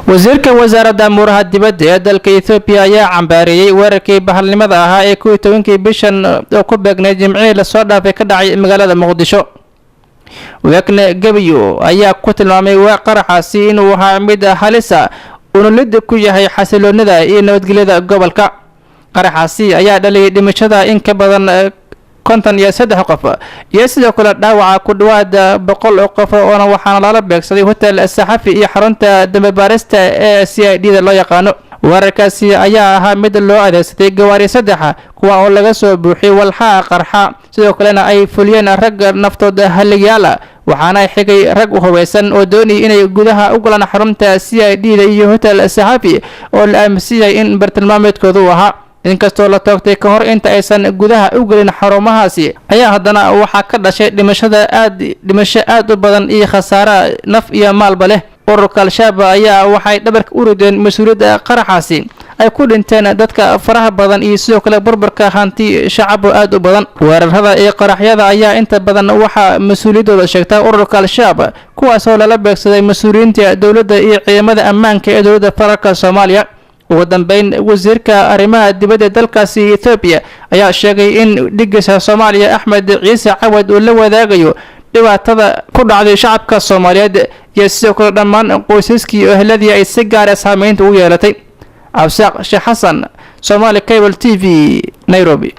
wasiirka wasaaradda amuraha dibadda ee dalka Ethiopia ayaa cambaariyay weerarkii bahalnimada ahaa ee 12 bishan oo ku beegnay Jimcihii la soo dhaafay ka dhacay magaalada Muqdisho. Weekne Gabiyo ayaa ku tilmaamay qaraxaasi inuu ahaa mid halis ah oo lid ku yahay xasiloonida iyo nabadgelyada gobolka. qaraxaasi ayaa dhaliyay dhimashada in ka badan 53 qof iyo sidoo kale dhaawaca ku dhawaad 100 qof oo waxaana lala beegsaday hotel Saxafi iyo xarunta dambaarista ee CID loo yaqaano. weerarkaasi ayaa ahaa mid loo adeegsaday gawaari saddex kuwa oo laga soo buuxiyay walxaha qarxa sidoo kalena ay fuliyeen rag naftooda haliyaal waxaana xigay rag u hubeysan oo doonay inay gudaha u galaan xarunta CID iyo hotel Saxafi oo la aaminsan in bartilmaameedkoodu ahaa. inkastoo la toogtay ka hor inta aysan gudaha u galin xarumahaasi ayaa haddana waxa ka dhashay dhimasho aad u badan iyo khasaare naf iyo maalba leh. ururka al-shabaab ayaa waxay dhabarka u rideen mas'uuliyadda qaraxaasi ay ku dhinteen dadka faraha badan iyo sidoo kale burburka hanti shacab aad u badan. weerarada iyo qaraxyada ayaa inta badan waxa mas'uuliyadooda sheegta ururka al-shabaab kuwaas oo lala beegsaday mas'uuliyiinta dawladda iyo ciidamada ammaanka ee dawladda federaalka Soomaaliya. ugu dambeyn wasiirka arrimaha dibadda dalkaasi Ethiopia ayaa sheegay in dhigaysa Soomaaliya Axmed Ciise Cawad uu la wadaagayo dhibaatada ku dhacday shacabka Soomaaliyeed iyo sidoo kale dhammaan qoysaskii ahladii ay si gaar ah saameynta u yeelatay. Absaaq Sheekh Xasan, Somali Cable TV, Nairobi.